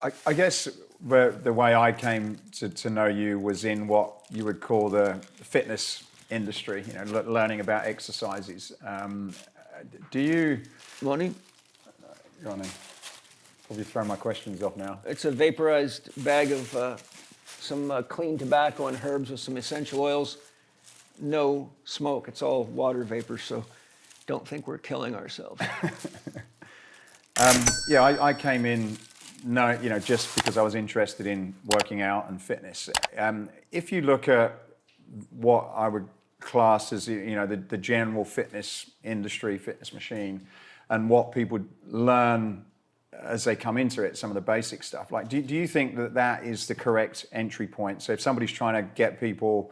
I guess the way I came to know you was in what you would call the fitness industry, learning about exercises. Do you... Money? Go on then. Probably throw my questions off now. It's a vaporized bag of some clean tobacco and herbs with some essential oils. No smoke. It's all water vapor, so don't think we're killing ourselves. Yeah, I came in, just because I was interested in working out and fitness. If you look at what I would class as, the general fitness industry, fitness machine, and what people learn as they come into it, some of the basic stuff. Like, do you think that is the correct entry point? So if somebody's trying to get people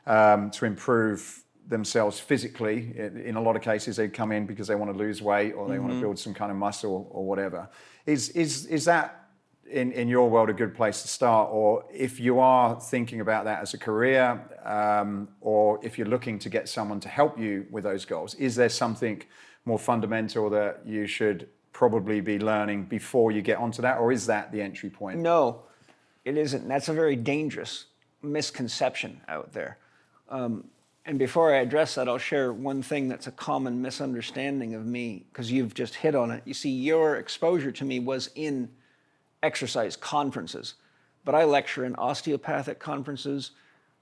to improve themselves physically, in a lot of cases they come in because they want to lose weight or they want to build some kind of muscle or whatever. Is that in your world a good place to start? Or if you are thinking about that as a career, or if you're looking to get someone to help you with those goals, is there something more fundamental that you should probably be learning before you get onto that, or is that the entry point? No, it isn't. That's a very dangerous misconception out there. And before I address that, I'll share one thing that's a common misunderstanding of me, because you've just hit on it. You see, your exposure to me was in exercise conferences, but I lecture in osteopathic conferences.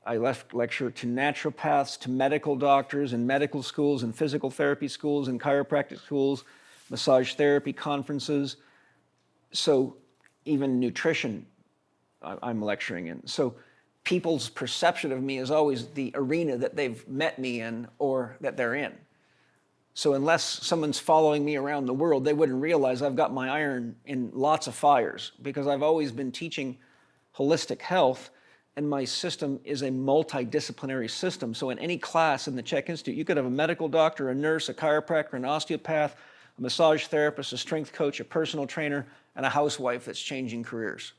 I lecture to naturopaths, to medical doctors, in medical schools, and physical therapy schools, and chiropractic schools, massage therapy conferences. So even nutrition I'm lecturing in. So people's perception of me is always the arena that they've met me in or that they're in. So unless someone's following me around the world, they wouldn't realize I've got my iron in lots of fires, because I've always been teaching holistic health, and my system is a multidisciplinary system. So in any class in the CHEK Institute, you could have a medical doctor, a nurse, a chiropractor, an osteopath, a massage therapist, a strength coach, a personal trainer, and a housewife that's changing careers.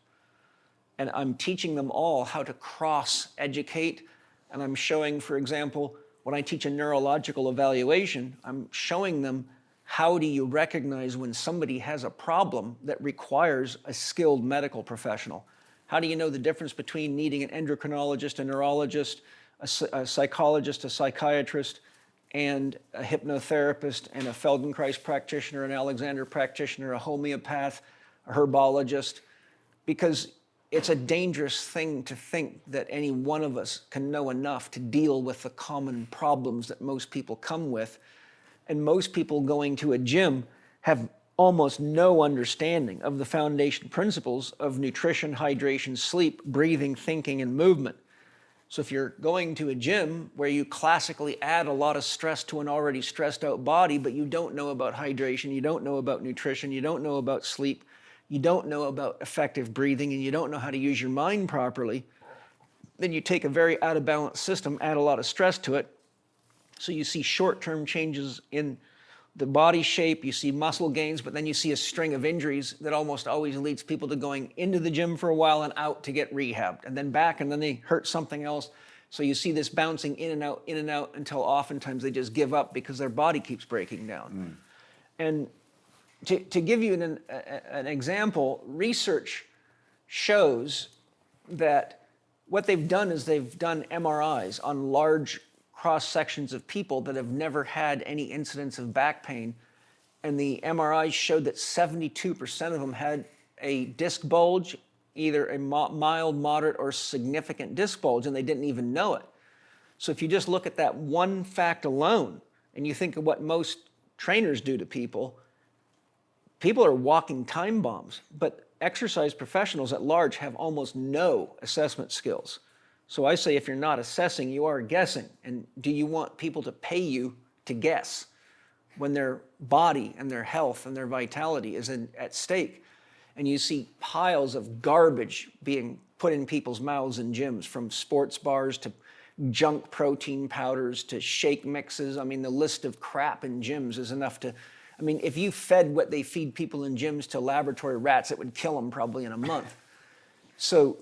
And I'm teaching them all how to cross-educate. And I'm showing, for example, when I teach a neurological evaluation, I'm showing them how do you recognize when somebody has a problem that requires a skilled medical professional. How do you know the difference between needing an endocrinologist, a neurologist, a psychologist, a psychiatrist, and a hypnotherapist, and a Feldenkrais practitioner, an Alexander practitioner, a homeopath, a herbologist? Because it's a dangerous thing to think that any one of us can know enough to deal with the common problems that most people come with. And most people going to a gym have almost no understanding of the foundation principles of nutrition, hydration, sleep, breathing, thinking, and movement. So if you're going to a gym where you classically add a lot of stress to an already stressed out body, but you don't know about hydration, you don't know about nutrition, you don't know about sleep, you don't know about effective breathing, and you don't know how to use your mind properly, then you take a very out of balance system, add a lot of stress to it. So you see short-term changes in the body shape, you see muscle gains, but then you see a string of injuries that almost always leads people to going into the gym for a while and out to get rehabbed, and then back, and then they hurt something else. So you see this bouncing in and out until oftentimes they just give up because their body keeps breaking down. And to give you an example, research shows that what they've done is they've done MRIs on large cross sections of people that have never had any incidents of back pain. And the MRIs showed that 72% of them had a disc bulge, either a mild, moderate, or significant disc bulge, and they didn't even know it. So if you just look at that one fact alone, and you think of what most trainers do to people, people are walking time bombs, but exercise professionals at large have almost no assessment skills. So I say, if you're not assessing, you are guessing. And do you want people to pay you to guess when their body and their health and their vitality is at stake? And you see piles of garbage being put in people's mouths in gyms, from sports bars to junk protein powders to shake mixes. I mean, the list of crap in gyms is enough to, I mean, if you fed what they feed people in gyms to laboratory rats, it would kill them probably in a month. So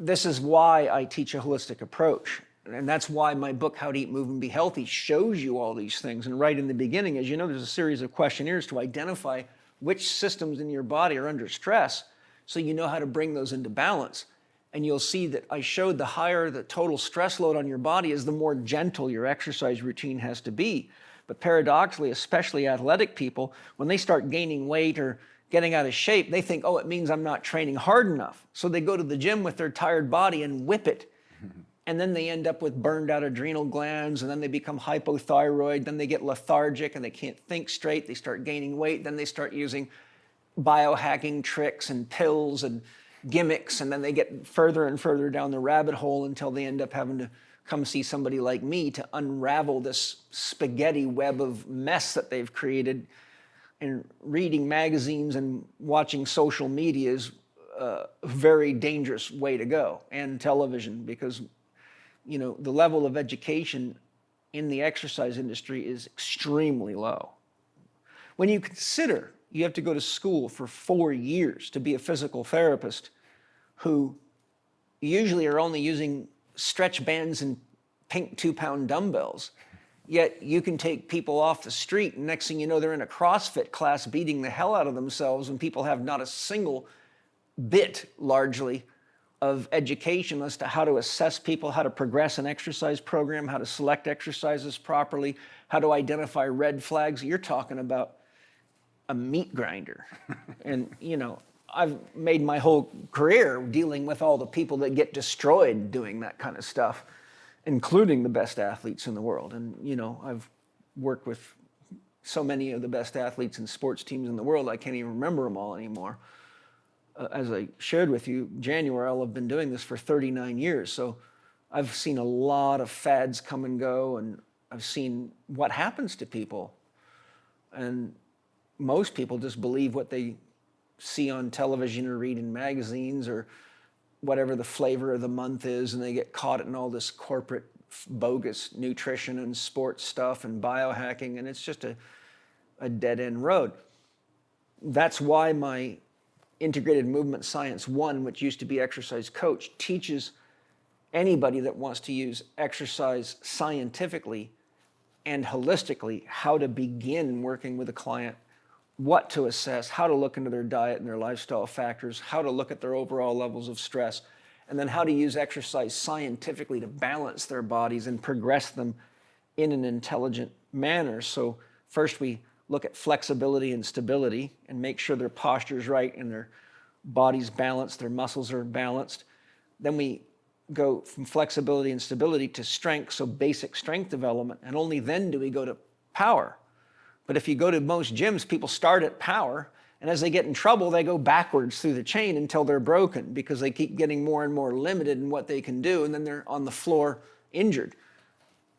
this is why I teach a holistic approach. And that's why my book, How to Eat, Move, and Be Healthy, shows you all these things. And right in the beginning, as you know, there's a series of questionnaires to identify which systems in your body are under stress, so you know how to bring those into balance. And you'll see that I showed the higher the total stress load on your body is, the more gentle your exercise routine has to be. But paradoxically, especially athletic people, when they start gaining weight or getting out of shape, they think, oh, it means I'm not training hard enough. So they go to the gym with their tired body and whip it. And then they end up with burned out adrenal glands, and then they become hypothyroid, then they get lethargic and they can't think straight, they start gaining weight, then they start using biohacking tricks and pills and gimmicks, and then they get further and further down the rabbit hole until they end up having to come see somebody like me to unravel this spaghetti web of mess that they've created. And reading magazines and watching social media is a very dangerous way to go, and television, because the level of education in the exercise industry is extremely low. When you consider you have to go to school for 4 years to be a physical therapist, who usually are only using stretch bands and pink 2-pound dumbbells, yet you can take people off the street and next thing you know, they're in a CrossFit class beating the hell out of themselves, and people have not a single bit, largely, of education as to how to assess people, how to progress an exercise program, how to select exercises properly, how to identify red flags. You're talking about a meat grinder. And, I've made my whole career dealing with all the people that get destroyed doing that kind of stuff, including the best athletes in the world. And, I've worked with so many of the best athletes and sports teams in the world, I can't even remember them all anymore. As I shared with you, January, I'll have been doing this for 39 years. So I've seen a lot of fads come and go, and I've seen what happens to people. And most people just believe what they see on television or read in magazines or whatever the flavor of the month is, and they get caught in all this corporate bogus nutrition and sports stuff and biohacking, and it's just a dead-end road. That's why my Integrated Movement Science 1, which used to be Exercise Coach, teaches anybody that wants to use exercise scientifically and holistically how to begin working with a client, what to assess, how to look into their diet and their lifestyle factors, how to look at their overall levels of stress, and then how to use exercise scientifically to balance their bodies and progress them in an intelligent manner. So first we look at flexibility and stability and make sure their posture's right and their body's balanced, their muscles are balanced. Then we go from flexibility and stability to strength, so basic strength development, and only then do we go to power. But if you go to most gyms, people start at power, and as they get in trouble, they go backwards through the chain until they're broken because they keep getting more and more limited in what they can do, and then they're on the floor injured.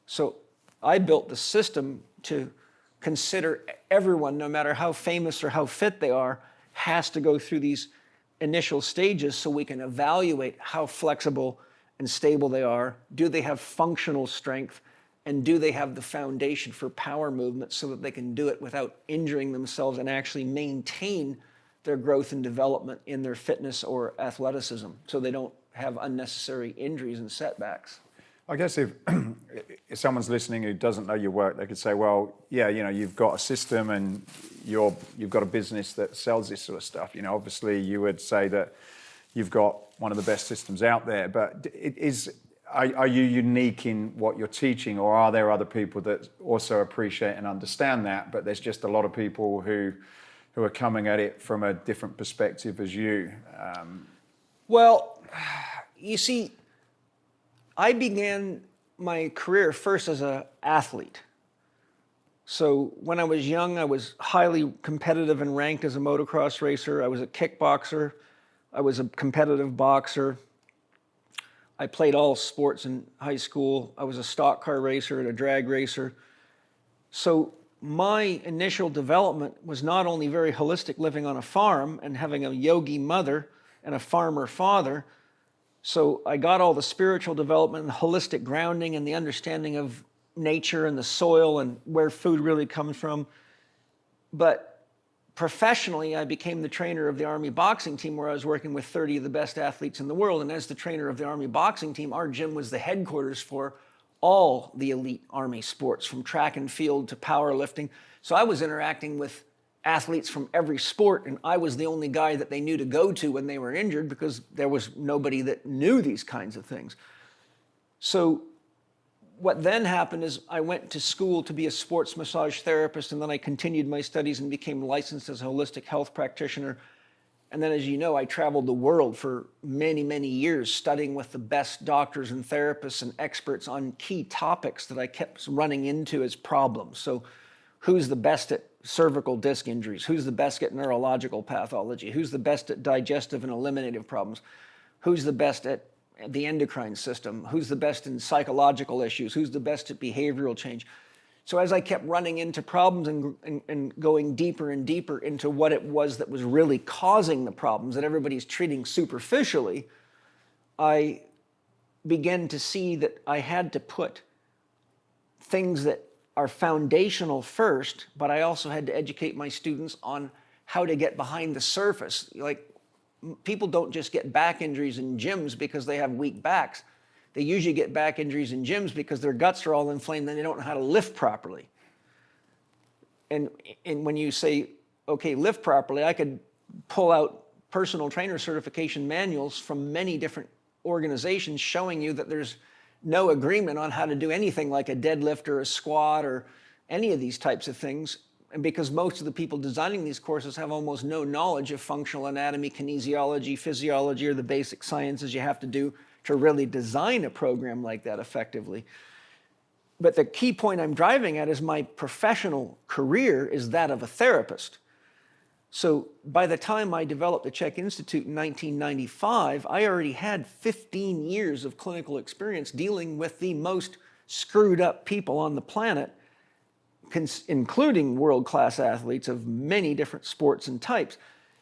So I built the system to consider everyone, no matter how famous or how fit they are, has to go through these initial stages so we can evaluate how flexible and stable they are. Do they have functional strength? And do they have the foundation for power movement so that they can do it without injuring themselves and actually maintain their growth and development in their fitness or athleticism so they don't have unnecessary injuries and setbacks? I guess if someone's listening who doesn't know your work, they could say, well, yeah, you've got a system and you've got a business that sells this sort of stuff. Obviously you would say that you've got one of the best systems out there, but are you unique in what you're teaching, or are there other people that also appreciate and understand that, but there's just a lot of people who are coming at it from a different perspective as you? Well, you see, I began my career first as an athlete. So when I was young, I was highly competitive and ranked as a motocross racer. I was a kickboxer. I was a competitive boxer. I played all sports in high school. I was a stock car racer and a drag racer. So my initial development was not only very holistic, living on a farm and having a yogi mother and a farmer father. So I got all the spiritual development and the holistic grounding and the understanding of nature and the soil and where food really comes from. But professionally, I became the trainer of the Army boxing team, where I was working with 30 of the best athletes in the world. And as the trainer of the Army boxing team, our gym was the headquarters for all the elite Army sports, from track and field to powerlifting. So I was interacting with athletes from every sport, and I was the only guy that they knew to go to when they were injured because there was nobody that knew these kinds of things. So what then happened is I went to school to be a sports massage therapist, and then I continued my studies and became licensed as a holistic health practitioner. And then, as you know, I traveled the world for many, many years studying with the best doctors and therapists and experts on key topics that I kept running into as problems. So who's the best at cervical disc injuries? Who's the best at neurological pathology? Who's the best at digestive and eliminative problems? Who's the best at the endocrine system? Who's the best in psychological issues? Who's the best at behavioral change? So as I kept running into problems and going deeper and deeper into what it was that was really causing the problems that everybody's treating superficially, I began to see that I had to put things that are foundational first, but I also had to educate my students on how to get behind the surface. Like, people don't just get back injuries in gyms because they have weak backs. They usually get back injuries in gyms because their guts are all inflamed and they don't know how to lift properly. And when you say, okay, lift properly, I could pull out personal trainer certification manuals from many different organizations showing you that there's no agreement on how to do anything like a deadlift or a squat or any of these types of things. And because most of the people designing these courses have almost no knowledge of functional anatomy, kinesiology, physiology, or the basic sciences you have to do to really design a program like that effectively. But the key point I'm driving at is my professional career is that of a therapist. So by the time I developed the CHEK Institute in 1995, I already had 15 years of clinical experience dealing with the most screwed up people on the planet, including world-class athletes of many different sports and types.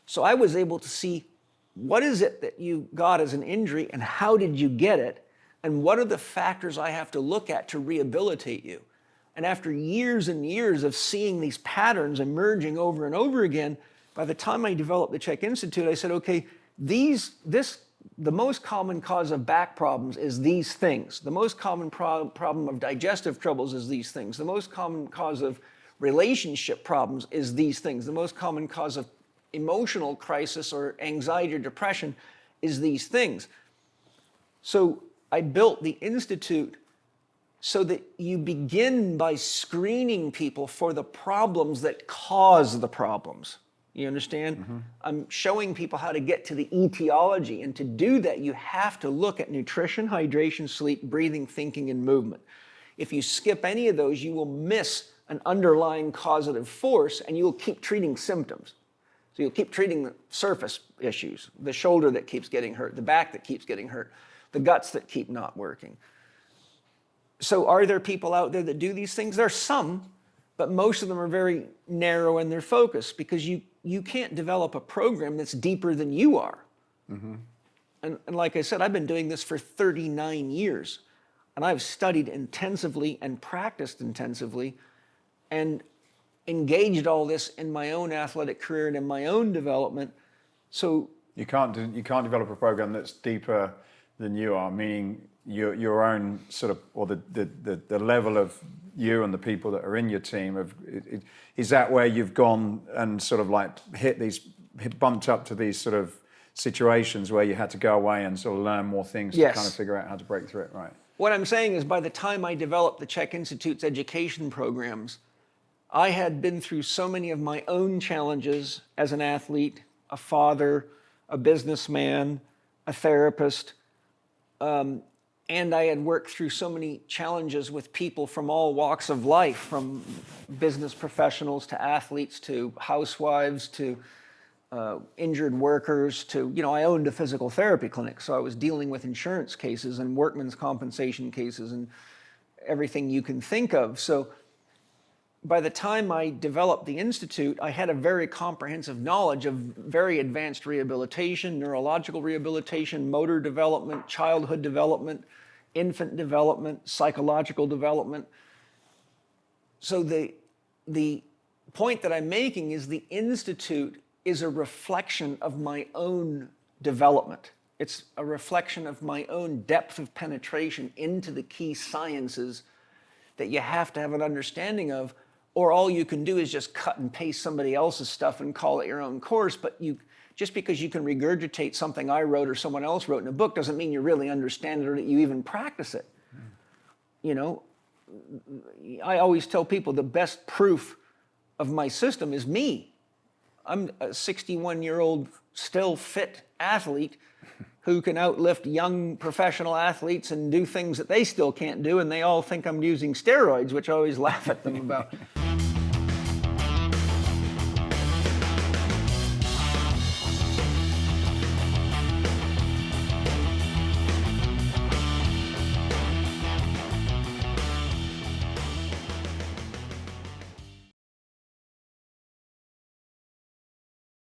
So I was able to see, what is it that you got as an injury and how did you get it? And what are the factors I have to look at to rehabilitate you? And after years and years of seeing these patterns emerging over and over again, by the time I developed the CHEK Institute, I said, okay, the most common cause of back problems is these things. The most common problem of digestive troubles is these things. The most common cause of relationship problems is these things. The most common cause of emotional crisis or anxiety or depression is these things. So I built the Institute so that you begin by screening people for the problems that cause the problems. You understand? Mm-hmm. I'm showing people how to get to the etiology, and to do that, you have to look at nutrition, hydration, sleep, breathing, thinking, and movement. If you skip any of those, you will miss an underlying causative force, and you will keep treating symptoms. So you'll keep treating the surface issues, the shoulder that keeps getting hurt, the back that keeps getting hurt, the guts that keep not working. So are there people out there that do these things? There are some, but most of them are very narrow in their focus, because you can't develop a program that's deeper than you are. Mm-hmm. And like I said, I've been doing this for 39 years, and I've studied intensively and practiced intensively and engaged all this in my own athletic career and in my own development. So you can't develop a program that's deeper than you are, meaning your own sort of, or the level of you and the people that are in your team. Is that where you've gone and sort of like bumped up to these sort of situations where you had to go away and sort of learn more things Yes. to kind of figure out how to break through it, right? What I'm saying is, by the time I developed the CHEK Institute's education programs, I had been through so many of my own challenges as an athlete, a father, a businessman, a therapist, and I had worked through so many challenges with people from all walks of life, from business professionals to athletes to housewives to injured workers to, I owned a physical therapy clinic, so I was dealing with insurance cases and workman's compensation cases and everything you can think of. So by the time I developed the Institute, I had a very comprehensive knowledge of very advanced rehabilitation, neurological rehabilitation, motor development, childhood development, infant development, psychological development. So the point that I'm making is the Institute is a reflection of my own development. It's a reflection of my own depth of penetration into the key sciences that you have to have an understanding of, or all you can do is just cut and paste somebody else's stuff and call it your own course. But just because you can regurgitate something I wrote or someone else wrote in a book doesn't mean you really understand it or that you even practice it. You know, I always tell people the best proof of my system is me. I'm a 61-year-old still fit athlete who can outlift young professional athletes and do things that they still can't do, and they all think I'm using steroids, which I always laugh at them about.